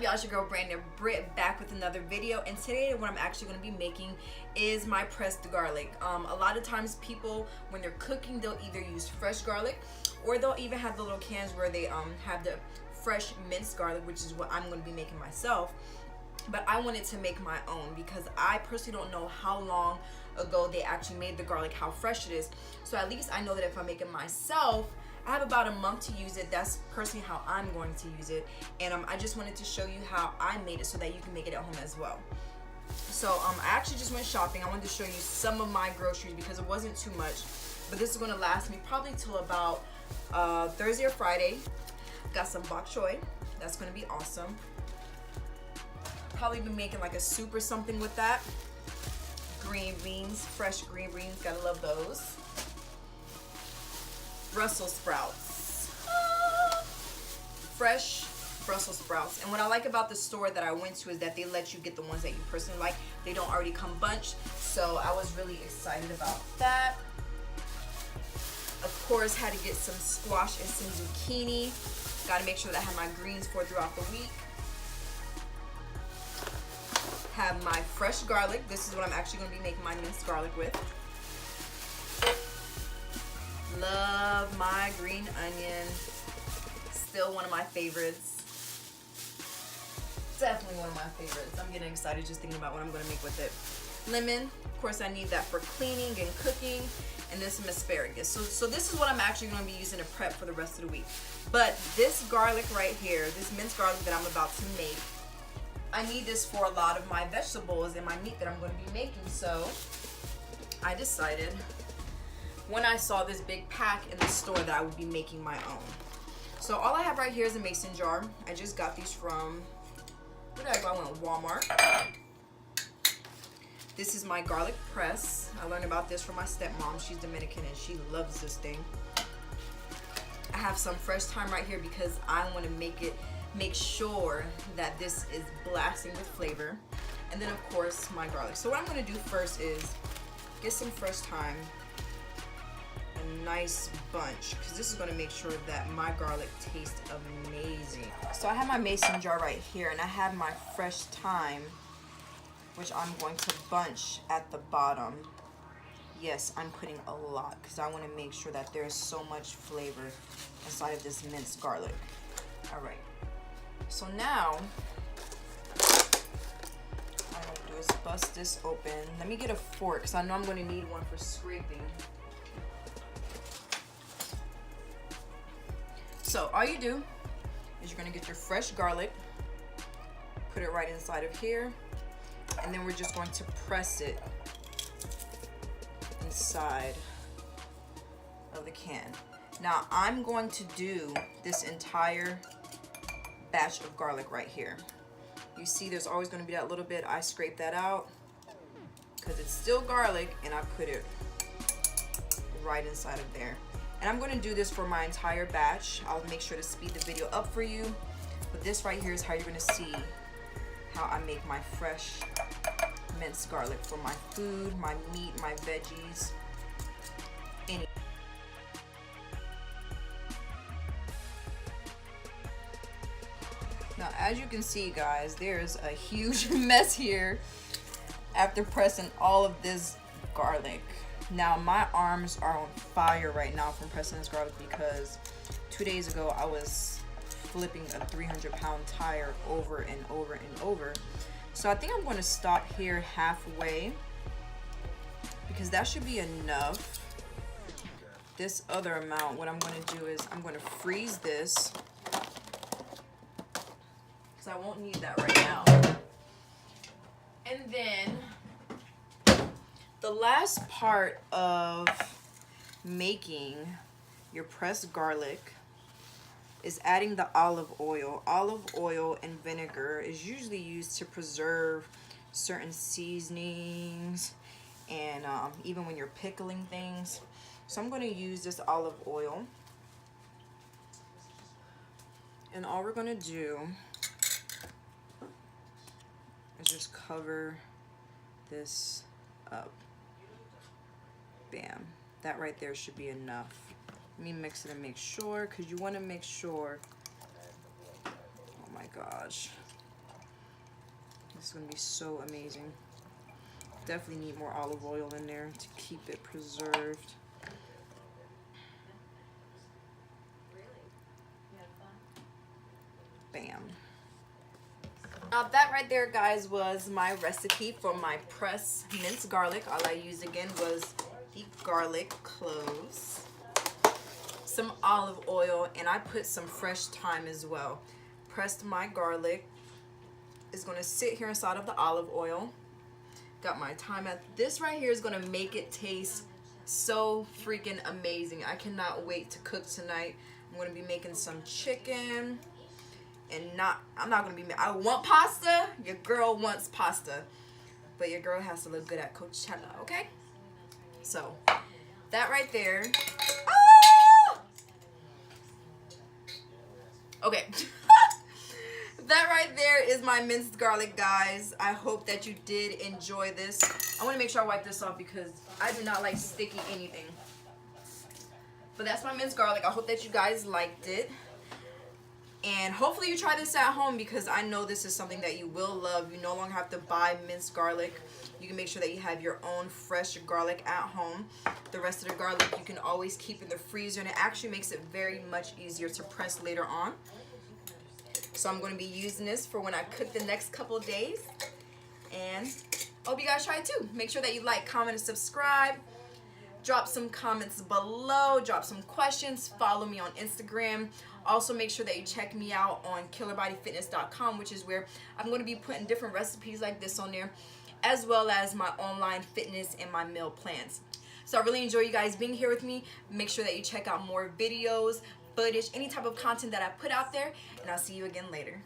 y'all, it's your girl Brandon Britt back with another video, and today what I'm actually going to be making is my pressed garlic. A lot of times people, when they're cooking, they'll either use fresh garlic or they'll even have the little cans where they have the fresh minced garlic, which is what I'm going to be making myself. But I wanted to make my own because I personally don't know how long ago they actually made the garlic, how fresh it is. So at least I know that if I make it myself, I have about a month to use it. That's personally how I'm going to use it. And I just wanted to show you how I made it so that you can make it at home as well. So I actually just went shopping. I wanted to show you some of my groceries because it wasn't too much. But this is going to last me probably till about Thursday or Friday. Got some bok choy. That's going to be awesome. Probably be making like a soup or something with that. Green beans, fresh green beans. Gotta love those. Brussels sprouts, fresh Brussels sprouts. And what I like about the store that I went to is that they let you get the ones that you personally like. They don't already come bunched, so I was really excited about that. Of course, had to get some squash and some zucchini. Got to make sure that I have my greens for throughout the week. Have my fresh garlic. This is what I'm actually going to be making my minced garlic with. Love my green onion. Still one of my favorites. Definitely one of my favorites. I'm getting excited just thinking about what I'm going to make with it. Lemon. Of course, I need that for cleaning and cooking. And then some asparagus. So this is what I'm actually going to be using to prep for the rest of the week. But this garlic right here, this minced garlic that I'm about to make, I need this for a lot of my vegetables and my meat that I'm going to be making. So I decided when I saw this big pack in the store that I would be making my own. So all I have right here is a mason jar. I just got these from, where did I go? I went to Walmart. This is my garlic press. I learned about this from my stepmom. She's Dominican and she loves this thing. I have some fresh thyme right here because I want to make sure that this is blasting with flavor. And then of course my garlic. So what I'm going to do first is get some fresh thyme. A nice bunch, because this is going to make sure that my garlic tastes amazing. So I have my mason jar right here, and I have my fresh thyme, which I'm going to bunch at the bottom. Yes, I'm putting a lot because I want to make sure that there's so much flavor inside of this minced garlic. All right, so now what I'm going to do is bust this open. Let me get a fork because I know I'm going to need one for scraping. So all you do is you're gonna get your fresh garlic, put it right inside of here, and then we're just going to press it inside of the can. Now I'm going to do this entire batch of garlic right here. You see there's always gonna be that little bit. I scrape that out because it's still garlic, and I put it right inside of there. And I'm going to do this for my entire batch. I'll make sure to speed the video up for you. But this right here is how you're going to see how I make my fresh minced garlic for my food, my meat, my veggies, any. Now, as you can see, guys, there's a huge mess here after pressing all of this garlic. Now my arms are on fire right now from pressing this garlic because 2 days ago I was flipping a 300-pound tire over and over and over. So I think I'm going to stop here halfway because that should be enough. This other amount, what I'm going to do is I'm going to freeze this because I won't need that right now. And then the last part of making your pressed garlic is adding the olive oil. Olive oil and vinegar is usually used to preserve certain seasonings and even when you're pickling things. So I'm going to use this olive oil. And all we're going to do is just cover this up. Bam. That right there should be enough. Let me mix it and make sure, because you want to make sure. Oh my gosh. This is gonna be so amazing. Definitely need more olive oil in there to keep it preserved. Bam. Now that right there, guys, was my recipe for my pressed minced garlic. All I used again was the garlic cloves, some olive oil, and I put some fresh thyme as well. Pressed my garlic. It's gonna sit here inside of the olive oil. Got my thyme. This right here is gonna make it taste so freaking amazing. I cannot wait to cook tonight. I'm gonna be making some chicken. And I'm not gonna be, I want pasta. Your girl wants pasta, but your girl has to look good at Coachella, okay? So that right there. Ah! Okay. That right there is my minced garlic, guys. I hope that you did enjoy this. I want to make sure I wipe this off because I do not like sticky anything. But that's my minced garlic. I hope that you guys liked it. And hopefully you try this at home because I know this is something that you will love. You no longer have to buy minced garlic. You can make sure that you have your own fresh garlic at home. The rest of the garlic you can always keep in the freezer, and it actually makes it very much easier to press later on. So I'm going to be using this for when I cook the next couple of days. And I hope you guys try it too. Make sure that you like, comment, and subscribe. Drop some comments below. Drop some questions. Follow me on Instagram. Also, make sure that you check me out on killerbodyfitness.com, which is where I'm going to be putting different recipes like this on there, as well as my online fitness and my meal plans. So I really enjoy you guys being here with me. Make sure that you check out more videos, footage, any type of content that I put out there, and I'll see you again later.